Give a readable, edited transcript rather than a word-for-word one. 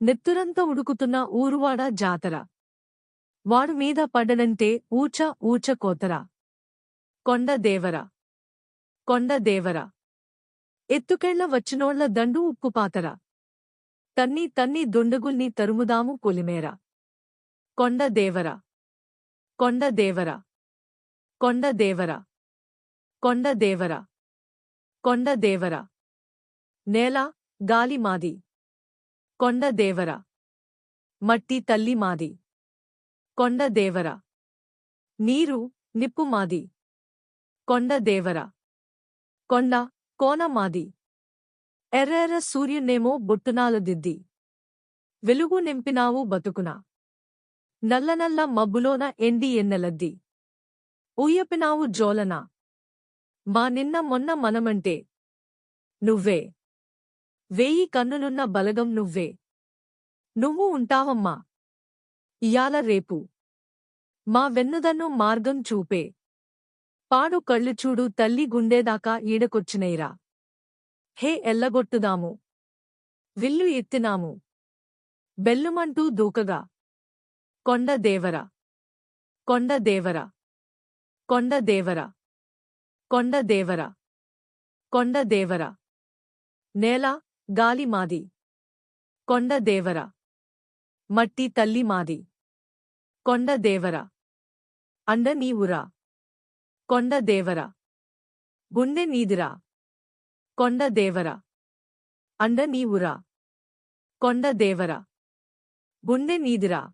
నెత్తురంతా ఉడుకుతున్న ఊరువాడ జాతర. వాడు మీద పడ్డడంటే ఊచ ఊచ కోతరా. కొండ దేవర. కొండ దేవర. ఎత్తుకెళ్ళ వచ్చినోళ్ల దండు ఉక్కుపాతర. తన్ని తన్ని దుండగుల్ని తరుముదాము పొలిమేర. కొండ దేవర. కొండ దేవర. కొండ దేవర. కొండ దేవర. కొండ దేవర. నేల గాలి మాది. కొండ దేవర. మట్టి తల్లి మాది. కొండ దేవర. నీరు నిప్పు మాది. కొండ దేవర. కొండ కోన మాది. ఎర్రెర్ర సూర్యున్నేమో బొట్టునాలు దిద్ది వెలుగు నింపినావు బతుకున. నల్లనల్ల మబ్బులోన ఎండి ఎన్నెలద్ది ఊయపినావు జోలన. మా నిన్న మొన్న మనమంటే నువ్వే. వేయి కన్నులున్న బలగం నువ్వే. నువ్వు ఉంటావమ్మా ఇయాల రేపు. మా వెన్నుదన్ను మార్గం చూపే. పాడు కళ్ళు చూడు తల్లి గుండేదాకా ఈడకొచ్చినైరా. హే ఎల్లగొట్టుదాము. విల్లు ఎత్తినాము. బెల్లుమంటూ దూకగా. కొండ దేవర. కొండ దేవర. కొండ దేవర. కొండ దేవర. కొండ దేవర. నేల గాలి మాది. కొండ దేవర. మట్టి తల్లి మాది. కొండ దేవర. అండ నీవురా. కొండ దేవర. గుండె నీదిరా. కొండ దేవర. అండ నీవురా. కొండ దేవర. గుండె నీదిరా.